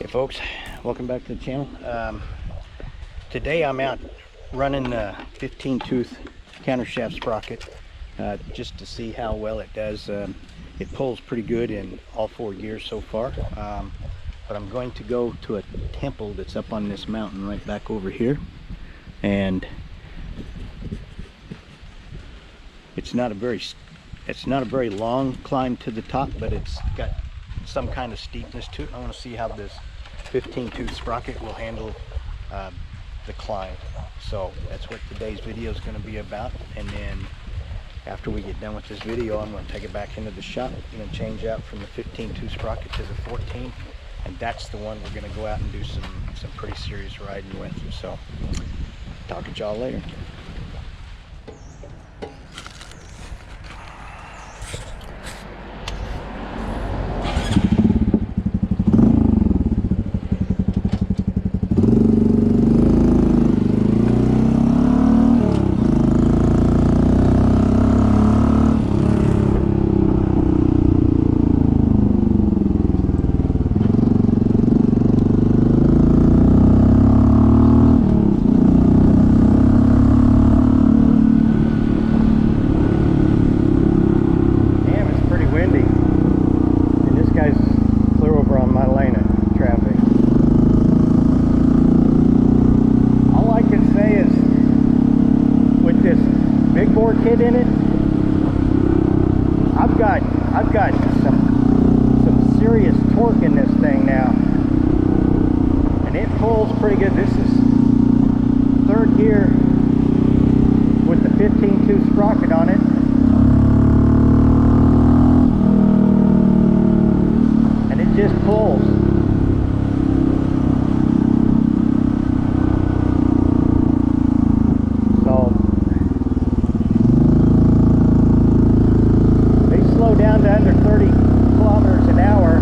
Folks, welcome back to the channel. Today I'm out running the 15-tooth countershaft sprocket just to see how well it does. It pulls pretty good in all 4 gears so far, but I'm going to go to a temple that's up on this mountain right back over here, and it's not a very long climb to the top, but it's got some kind of steepness to it. I want to see how this 15-tooth sprocket will handle the climb. So that's what today's video is going to be about. And then after we get done with this video, I'm going to take it back into the shop and change out from the 15-tooth sprocket to the 14, and that's the one we're going to go out and do some pretty serious riding with. So talk to y'all later. Kit in it, I've got some serious torque in this thing now, and it pulls pretty good. This is third gear with the 15-tooth sprocket on it, and it just pulls. Down to under 30 kilometers an hour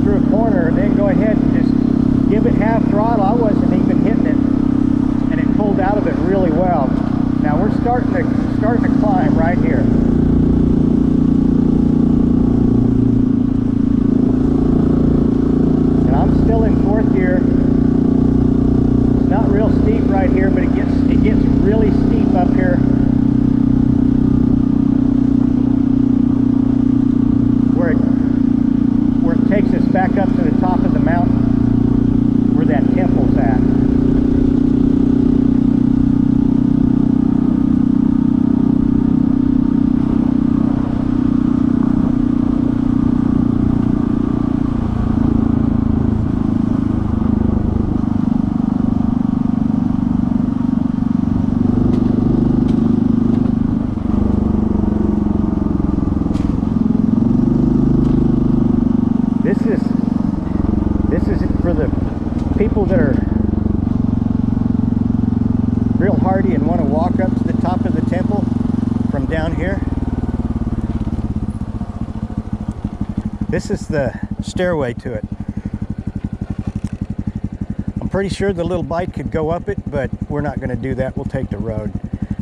through a corner, and then go ahead and just give it half throttle. I wasn't even hitting it, and it pulled out of it really well. Now we're starting to climb right here. And I'm still in fourth gear. It's not real steep right here, but it gets really steep up here. Where it takes us back up to the top of the mountain where that temple's at. This is for the people that are real hardy and want to walk up to the top of the temple from down here. This is the stairway to it. I'm pretty sure the little bike could go up it, but we're not going to do that. We'll take the road.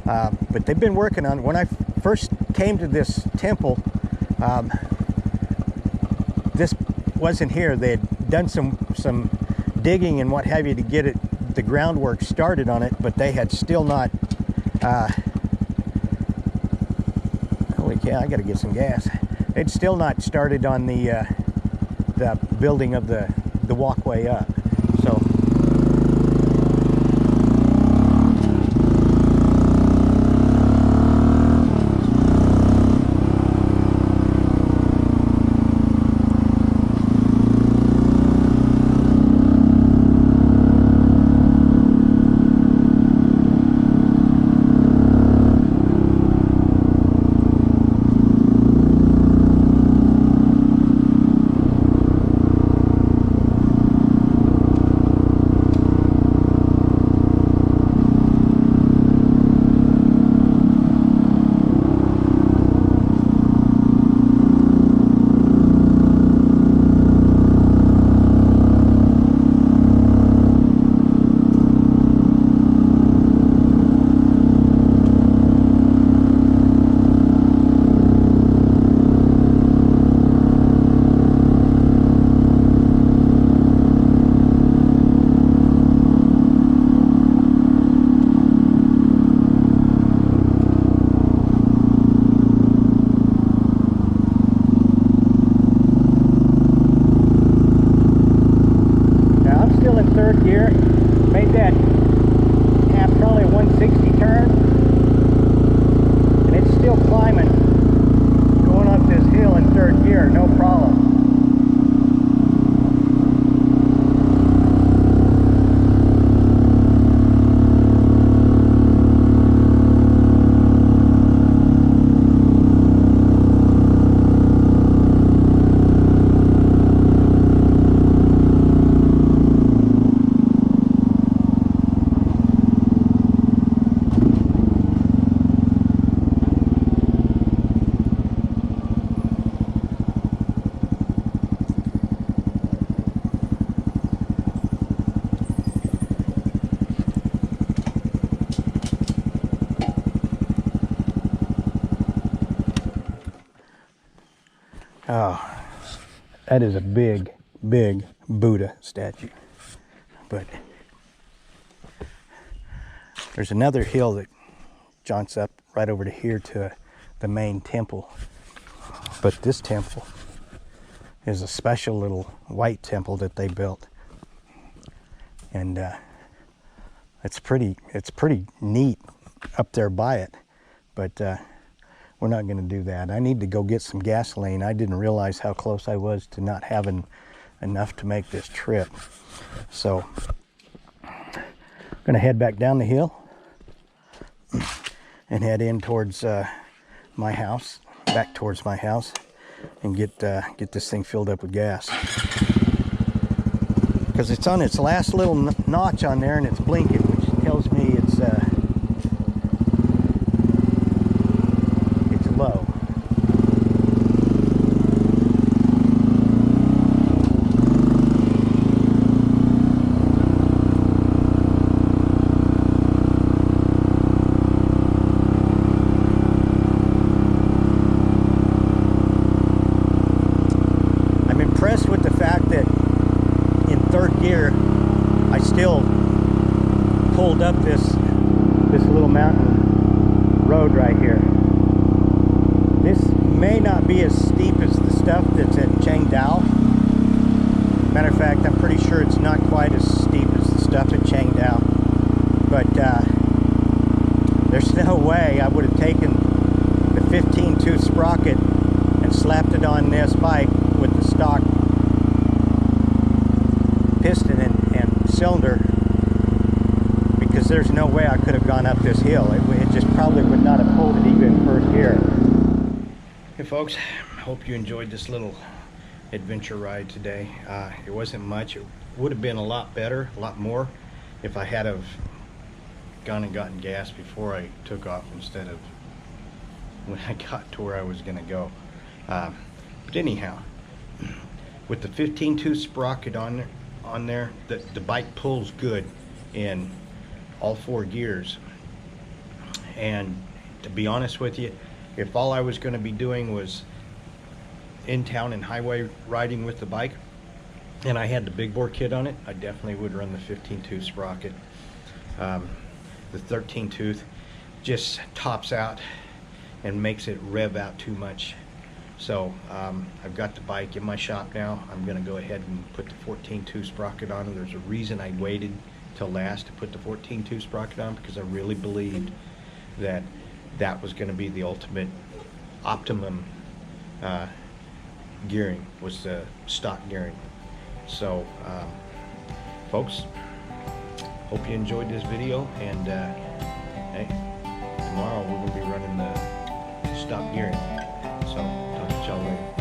But they've been working on it. When I first came to this temple, this wasn't here. They had done some digging and what have you to get the groundwork started on it, but they had still not holy cow, I gotta get some gas. They'd still not started on the building of the walkway up. So gear, no problem. Oh, that is a big, big Buddha statue. But there's another hill that jaunts up right over to here to the main temple. But this temple is a special little white temple that they built. And it's pretty neat up there by it. But we're not going to do that. I need to go get some gasoline. I didn't realize how close I was to not having enough to make this trip. So I'm going to head back down the hill and head in towards my house, back towards my house, and get this thing filled up with gas. Because it's on its last little notch on there and it's blinking, which tells me it's low. I'm impressed with the fact that in third gear I still pulled up this little mountain road right here. This may not be as steep as the stuff that's at Chengdao. Matter of fact, I'm pretty sure it's not quite as steep as the stuff at Chengdao. But there's no way I would have taken the 15-tooth sprocket and slapped it on this bike with the stock piston and cylinder, because there's no way I could have gone up this hill. It just probably would not have pulled it even in first gear. Hey folks, hope you enjoyed this little adventure ride today. It wasn't much. It would have been a lot better, a lot more, if I had have gone and gotten gas before I took off instead of when I got to where I was going to go. But anyhow, with the 15-tooth sprocket on there, the bike pulls good in all 4 gears. And to be honest with you, if all I was going to be doing was in town and highway riding with the bike, and I had the big bore kit on it, I definitely would run the 15-tooth sprocket. The 13-tooth just tops out and makes it rev out too much. So I've got the bike in my shop now. I'm going to go ahead and put the 14-tooth sprocket on. There's a reason I waited till last to put the 14-tooth sprocket on, because I really believed that that was going to be the ultimate optimum gearing, was the stock gearing. So folks, hope you enjoyed this video, and hey, tomorrow we're going to be running the stock gearing. So talk to y'all later.